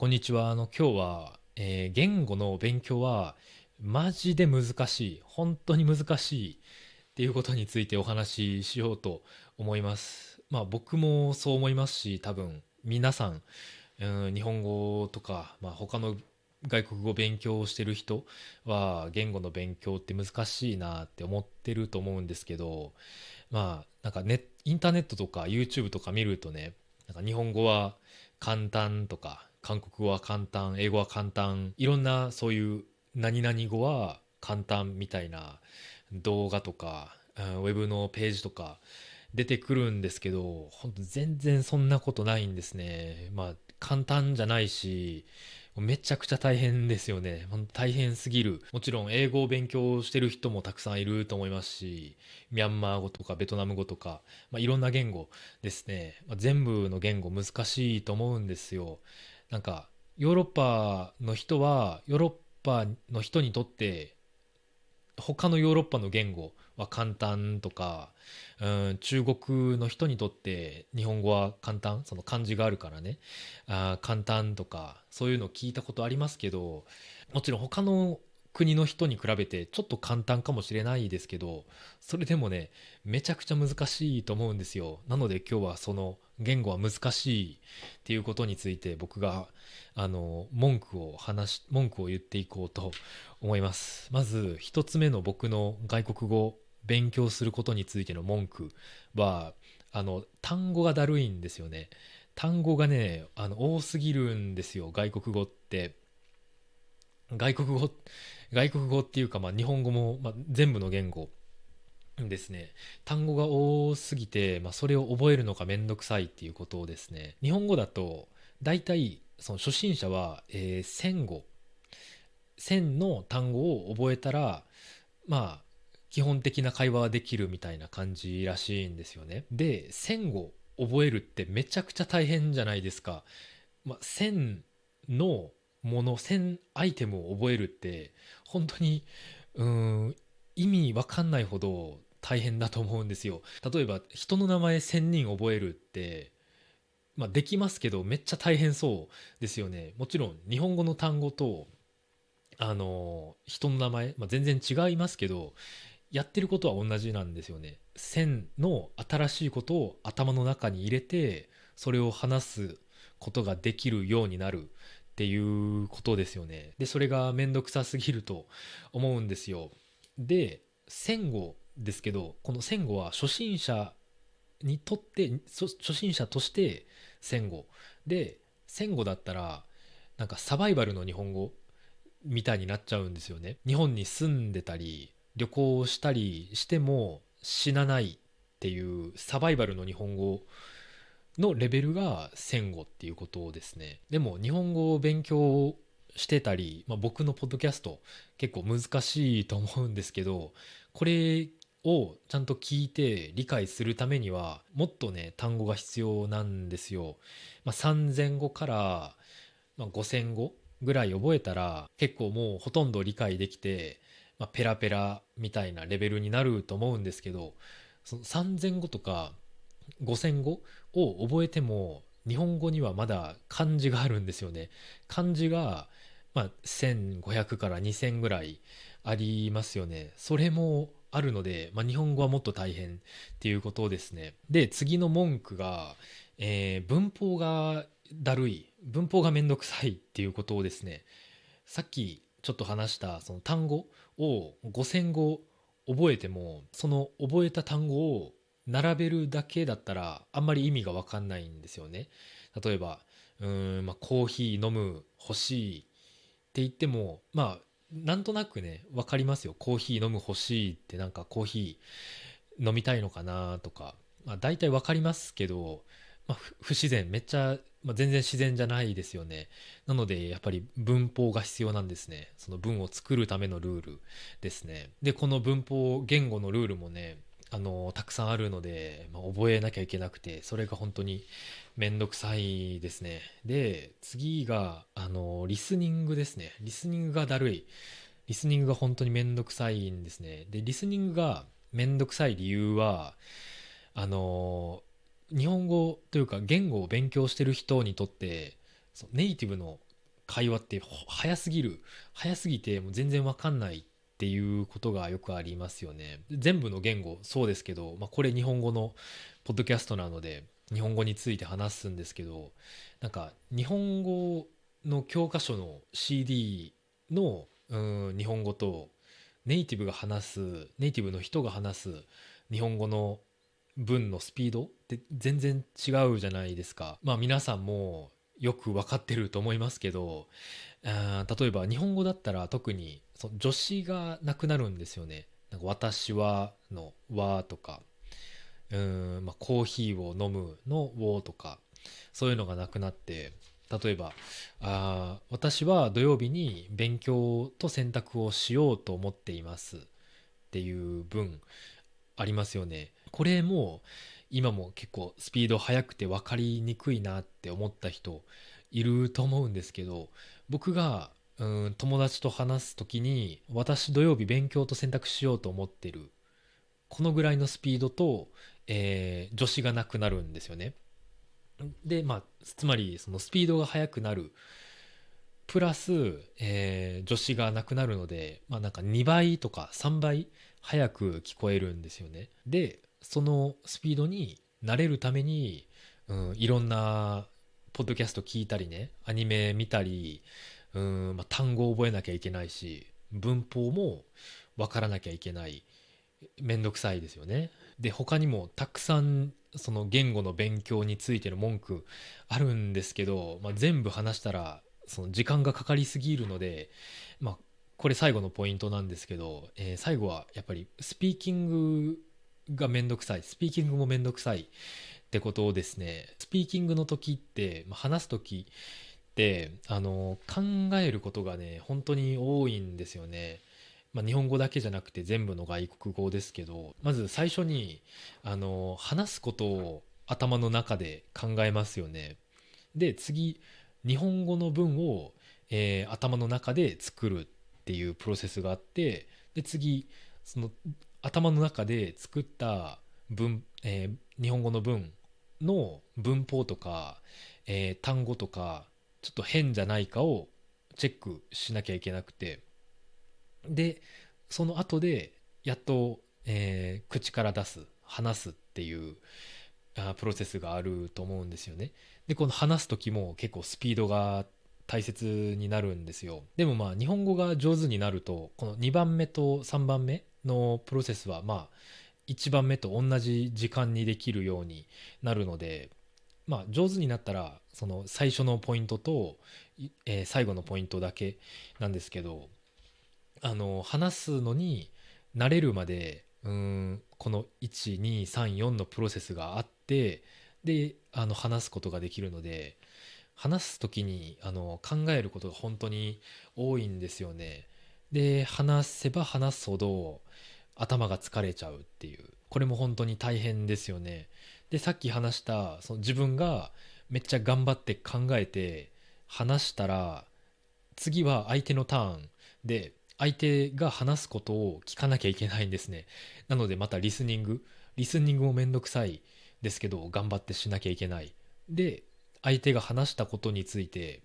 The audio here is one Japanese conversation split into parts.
こんにちは。今日は、言語の勉強はマジで難しい。本当に難しいっていうことについてお話ししようと思います。まあ僕もそう思いますし、多分皆さん、日本語とか、他の外国語を勉強してる人は言語の勉強って難しいなって思ってると思うんですけど、なんかインターネットとか YouTube とか見るとね、なんか日本語は簡単とか、韓国語は簡単、英語は簡単、いろんなそういう何々語は簡単みたいな動画とか、ウェブのページとか出てくるんですけど、本当全然そんなことないんですね。簡単じゃないし、めちゃくちゃ大変ですよね。ほんと大変すぎる。もちろん英語を勉強してる人もたくさんいると思いますし、ミャンマー語とかベトナム語とか、いろんな言語ですね。全部の言語難しいと思うんですよ。なんか、ヨーロッパの人は、ヨーロッパの人にとって他のヨーロッパの言語は簡単とか、中国の人にとって日本語は簡単、その漢字があるからね、簡単とか、そういうの聞いたことありますけど、もちろん他の国の人に比べてちょっと簡単かもしれないですけど、それでもね、めちゃくちゃ難しいと思うんですよ。なので今日はその言語は難しいっていうことについて僕が文句を言っていこうと思います。まず一つ目の僕の外国語を勉強することについての文句は、単語がだるいんですよね。単語がね、多すぎるんですよ、外国語って。外国語、外国語っていうか、日本語も、全部の言語ですね。単語が多すぎて、それを覚えるのがめんどくさいっていうことをですね。日本語だと、大体、その初心者は、1000の単語を覚えたら、まあ、基本的な会話はできるみたいな感じらしいんですよね。で、1000語覚えるってめちゃくちゃ大変じゃないですか。1000の1000アイテムを覚えるって、本当に、うーん、意味わかんないほど大変だと思うんですよ。例えば、人の名前1000人覚えるって、できますけど、めっちゃ大変そうですよね。もちろん、日本語の単語と、人の名前、全然違いますけど、やってることは同じなんですよね。線の新しいことを頭の中に入れて、それを話すことができるようになるっていうことですよね。で、それがめんどくさすぎると思うんですよ。で、戦後ですけど、この戦後は初心者にとって、初心者として戦後。で、戦後だったら、なんかサバイバルの日本語みたいになっちゃうんですよね。日本に住んでたり、旅行したりしても死なないっていうサバイバルの日本語のレベルが戦後っていうことですね。でも日本語を勉強してたり、僕のポッドキャスト結構難しいと思うんですけど、これをちゃんと聞いて理解するためにはもっとね単語が必要なんですよ。3000語から5000語ぐらい覚えたら結構もうほとんど理解できて、ペラペラみたいなレベルになると思うんですけど、その3000語とか5000語を覚えても日本語にはまだ漢字があるんですよね。漢字が1500から2000ぐらいありますよね。それもあるので、日本語はもっと大変っていうことですね。で、次の文句が、文法がだるい、文法がめんどくさいっていうことをですね、さっきちょっと話したその単語を5000語覚えても、その覚えた単語を並べるだけだったらあんまり意味がわかんないんですよね。例えば、コーヒー飲む、欲しいって言っても、なんとなくね、わかりますよ。コーヒー飲む欲しいってなんかコーヒー飲みたいのかなとか、大体わかりますけど、不自然、めっちゃ、全然自然じゃないですよね。なので、やっぱり文法が必要なんですね。その文を作るためのルールですね。で、この文法、言語のルールもね、たくさんあるので、覚えなきゃいけなくて、それが本当にめんどくさいですね。で、次が、リスニングですね。リスニングがだるい。リスニングが本当にめんどくさいんですね。で、リスニングがめんどくさい理由は、あの日本語というか言語を勉強してる人にとって、そうネイティブの会話って早すぎてもう全然わかんないっていうことがよくありますよね。全部の言語そうですけど、これ日本語のポッドキャストなので日本語について話すんですけど、なんか日本語の教科書の CD の日本語とネイティブの人が話す日本語の文のスピードって全然違うじゃないですか。皆さんもよく分かってると思いますけど、例えば日本語だったら特にその助詞がなくなるんですよね。なんか私はのはとか、コーヒーを飲むのをとか、そういうのがなくなって、例えば私は土曜日に勉強と選択をしようと思っていますっていう文ありますよね。これも今も結構スピード速くて分かりにくいなって思った人いると思うんですけど、僕が友達と話す時に私土曜日勉強と選択しようと思ってる、このぐらいのスピードと、助詞がなくなるんですよね。でつまりそのスピードが速くなるプラス、助詞がなくなるので、なんか2倍とか3倍早く聞こえるんですよね。で、そのスピードに慣れるために、いろんなポッドキャスト聞いたりね、アニメ見たり、単語を覚えなきゃいけないし、文法もわからなきゃいけない。めんどくさいですよね。で、他にもたくさんその言語の勉強についての文句あるんですけど、全部話したらその時間がかかりすぎるので、これ最後のポイントなんですけど、最後はやっぱりスピーキングがめんどくさい、スピーキングもめんどくさいってことをですね、スピーキングの時って、話す時って考えることがね本当に多いんですよね。日本語だけじゃなくて全部の外国語ですけど、まず最初に話すことを頭の中で考えますよね。で次、日本語の文を、頭の中で作るっていうプロセスがあって、で次その頭の中で作った日本語の文の文法とか、単語とかちょっと変じゃないかをチェックしなきゃいけなくて、でその後でやっと、口から話すっていうプロセスがあると思うんですよね。でこの話す時も結構スピードが大切になるんですよ。でも日本語が上手になるとこの2番目と3番目のプロセスは1番目と同じ時間にできるようになるので、上手になったらその最初のポイントと、最後のポイントだけなんですけど、話すのに慣れるまでこの1234のプロセスがあって、で話すことができるので、話す時に考えることが本当に多いんですよね。で話せば話すほど頭が疲れちゃうっていう、これも本当に大変ですよね。でさっき話したその自分がめっちゃ頑張って考えて話したら、次は相手のターンで相手が話すことを聞かなきゃいけないんですね。なのでまたリスニングもめんどくさいですけど頑張ってしなきゃいけない。で相手が話したことについて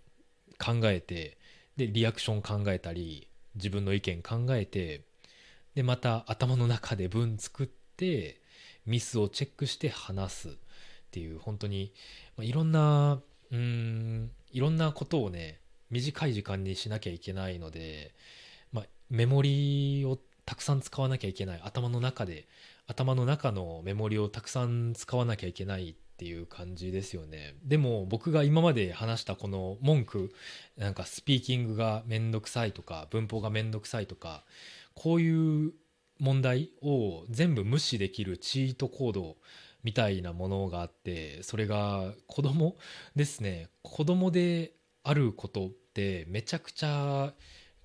考えて、でリアクション考えたり自分の意見考えて、でまた頭の中で文作ってミスをチェックして話すっていう、本当にいろんないろんなことをね短い時間にしなきゃいけないので、メモリをたくさん使わなきゃいけない、頭の中のメモリをたくさん使わなきゃいけないっていう感じですよね。でも僕が今まで話したこの文句、なんかスピーキングがめんどくさいとか文法がめんどくさいとか、こういう問題を全部無視できるチートコードみたいなものがあって、それが子供ですね。子供であることってめちゃくちゃ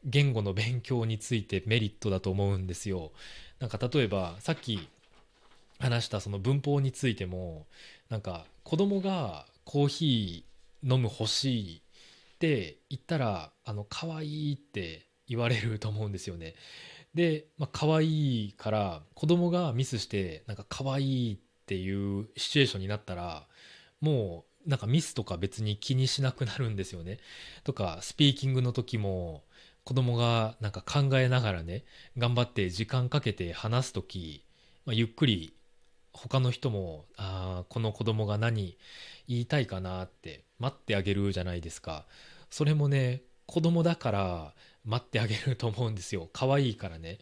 言語の勉強についてメリットだと思うんですよ。なんか例えばさっき話したその文法についても、なんか子供がコーヒー飲む欲しいって言ったら可愛いって言われると思うんですよね。で、可愛いから子供がミスしてなんか可愛いっていうシチュエーションになったら、もなんかミスとか別に気にしなくなるんですよね。とかスピーキングの時も子供がなんか考えながらね、頑張って時間かけて話す時、ゆっくり他の人もこの子供が何言いたいかなって待ってあげるじゃないですか。それもね、子供だから待ってあげると思うんですよ。可愛いからね。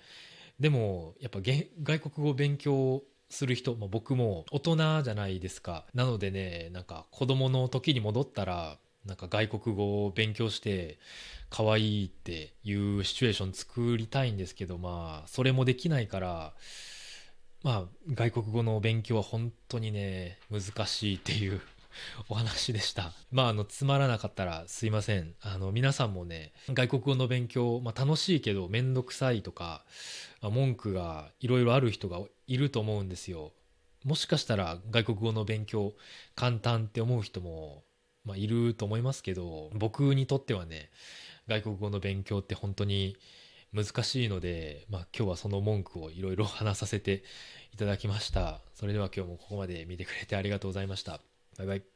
でもやっぱ外国語を勉強する人、僕も大人じゃないですか。なのでね、なんか子供の時に戻ったら、なんか外国語を勉強して可愛いっていうシチュエーション作りたいんですけど、それもできないから、外国語の勉強は本当にね難しいっていうお話でした。つまらなかったらすいません。皆さんもね、外国語の勉強、楽しいけどめんどくさいとか、文句がいろいろある人がいると思うんですよ。もしかしたら外国語の勉強簡単って思う人も、いると思いますけど、僕にとってはね、外国語の勉強って本当に難しいので、今日はその文句をいろいろ話させていただきました。それでは今日もここまで見てくれてありがとうございました。バイバイ。